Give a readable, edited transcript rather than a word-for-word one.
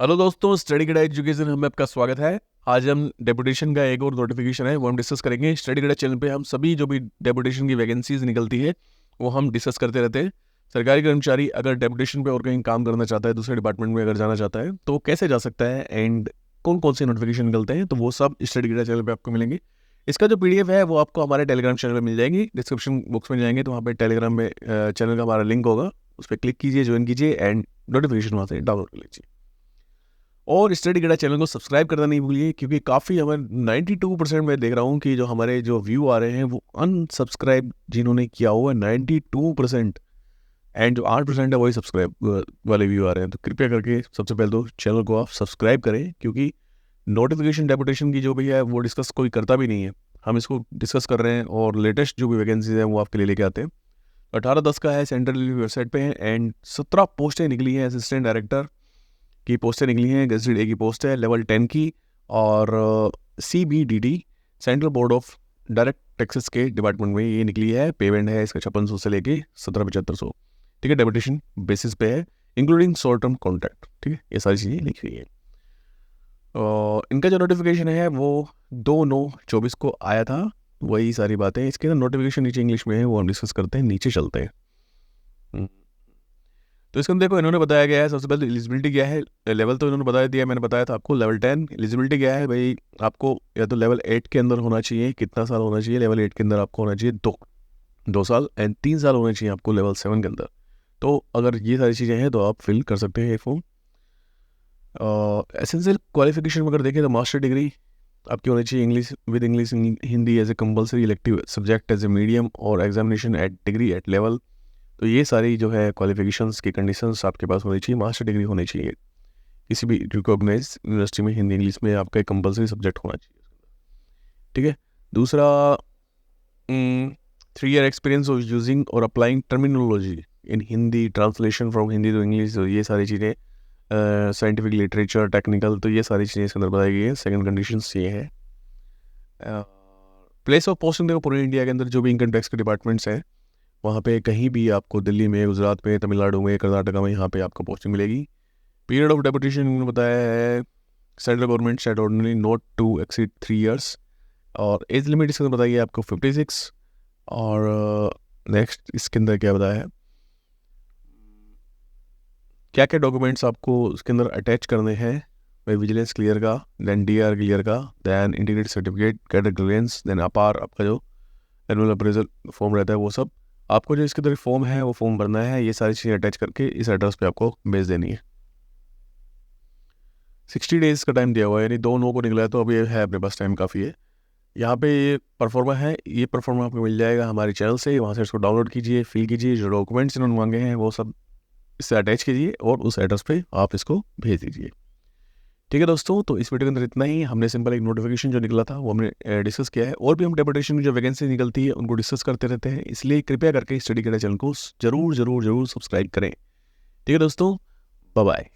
Hello दोस्तों, study गैड education में आपका स्वागत है। आज हम डेपुटेशन का एक और नोटिफिकेशन है वो हम डिस्कस करेंगे। स्टडी गैड चैनल पे हम सभी जो भी डेपुटेशन की वैकेंसीज निकलती है वो हम डिस्कस करते रहते हैं। सरकारी कर्मचारी अगर डेपुटेशन पे और कहीं काम करना चाहता है, दूसरे डिपार्टमेंट में अगर जाना चाहता है तो कैसे जा सकता है एंड कौन कौन से नोटिफिकेशन निकलते हैं, तो वो सब स्टडी गैड चैनल पर आपको मिलेंगे। इसका जो PDF है वो आपको हमारे टेलीग्राम चैनल पर मिल जाएगी। डिस्क्रिप्शन बॉक्स में जाएंगे तो वहाँ पे टेलीग्राम में चैनल का हमारा लिंक होगा, उस पर क्लिक कीजिए, ज्वाइन कीजिए एंड नोटिफिकेशन वहाँ से डाउनलोड कर लीजिए। और स्टडी गैड चैनल को सब्सक्राइब करना नहीं भूलिए, क्योंकि काफ़ी हमारे 92% में देख रहा हूँ कि जो हमारे जो व्यू आ रहे हैं वो अनसब्सक्राइब जिन्होंने किया हुआ है 92%, एंड जो 8% है वही सब्सक्राइब वाले व्यू आ रहे हैं। तो कृपया करके सबसे पहले तो चैनल को आप सब्सक्राइब करें, क्योंकि नोटिफिकेशन डेपुटेशन की जो भी है वो डिस्कस कोई करता भी नहीं है, हम इसको डिस्कस कर रहे हैं और लेटेस्ट जो भी वैकेंसीज हैं वो आपके लिए लेके आते हैं। 18/10 का है, सेंट्रल वेबसाइट पे है एंड 17 पोस्टें निकली हैं। असिस्टेंट डायरेक्टर की पोस्टें निकली हैं, गेजेटेड ए की पोस्ट है लेवल 10 की, और CBDT central board of direct taxes के डिपार्टमेंट में ये निकली है। पेमेंट है इसका 5600 से लेके 17,7500, ठीक है, डेपुटेशन बेसिस पे है, इंक्लूडिंग शॉर्ट टर्म कॉन्ट्रैक्ट, ठीक है, ये सारी चीज़ें लिखी हुई है। इनका जो नोटिफिकेशन है वो 2/9/24 को आया था, वही सारी बातें इसके ना नोटिफिकेशन नीचे इंग्लिश में है, वो हम डिस्कस करते हैं, नीचे चलते हैं। तो इसके अंदर देखो इन्होंने बताया गया है, सबसे पहले एलिजिबिलिटी क्या है। लेवल तो इन्होंने बता दिया, मैंने बताया था आपको लेवल 10। एलिजिबिलिटी क्या है भाई, आपको या तो लेवल 8 के अंदर होना चाहिए, कितना साल होना चाहिए, लेवल 8 के अंदर आपको होना चाहिए 2 साल, एंड 3 साल होने चाहिए आपको लेवल 7 के अंदर। तो अगर ये सारी चीज़ें हैं तो आप फिल कर सकते हैं ये फॉर्म। एसेंशियल क्वालिफिकेशन में अगर देखें तो मास्टर डिग्री आपकी होनी चाहिए English with English Hindi as a compulsory elective subject as a medium, और examination at degree at level. तो ये सारी जो है क्वालिफिकेशंस की कंडीशंस आपके पास होनी चाहिए। मास्टर डिग्री होनी चाहिए किसी भी रिकॉग्नाइज यूनिवर्सिटी में, हिंदी इंग्लिश में आपका एक कंपलसरी सब्जेक्ट होना चाहिए, ठीक है। दूसरा 3 ईयर एक्सपीरियंस ऑफ यूजिंग और applying terminology in Hindi, translation from Hindi to English, तो ये सारी चीज़ें, साइंटिफिक लिटरेचर, टेक्निकल, तो ये सारी चीज़ें इसके अंदर बताई गई है। सेकंड कंडीशंस ये है। प्लेस ऑफ पोस्टिंग देखो पूरे इंडिया के अंदर जो भी इनकम टैक्स के डिपार्टमेंट्स हैं वहाँ पे कहीं भी आपको दिल्ली में, गुजरात में, तमिलनाडु में, कर्नाटका में, यहाँ पे आपको पोस्टिंग मिलेगी। पीरियड ऑफ डेपुटेशन उन्होंने बताया है central government set ordinary not to exceed 3 years, और एज लिमिट इसके अंदर बताइए आपको 56। और नेक्स्ट इसके अंदर क्या बताया है, क्या क्या डॉक्यूमेंट्स आपको उसके अंदर अटैच करने हैं भाई। विजिलेंस क्लियर का, देन DR क्लियर का, then integrated certificate, cadre clearance, then APAR आपका जो एनुअल अप्रेजल फॉर्म रहता है वो सब आपको जो इसके अंदर फॉर्म है वो फॉर्म भरना है। ये सारी चीज़ें अटैच करके इस एड्रेस पे आपको भेज देनी है। 60 डेज़ का टाइम दिया हुआ है, यानी 2/9 को निकला है, तो अभी है अपने पास टाइम काफ़ी है। यहाँ पे ये परफॉर्मा है, ये परफॉर्मा आपको मिल जाएगा हमारे चैनल से, वहाँ से इसको डाउनलोड कीजिए, फिल कीजिए, जो डॉक्यूमेंट्स इन्होंने मांगे हैं वो सब इससे अटैच कीजिए और उस एड्रेस पे आप इसको भेज दीजिए, ठीक है दोस्तों। तो इस वीडियो के अंदर इतना ही। हमने सिंपल एक नोटिफिकेशन जो निकला था वो हमने डिस्कस किया है, और भी हम डेपुटेशन की जो वैकेंसी निकलती है उनको डिस्कस करते रहते हैं, इसलिए कृपया करके स्टडी गैड चैनल को जरूर जरूर जरूर सब्सक्राइब करें, ठीक है दोस्तों। Bye bye.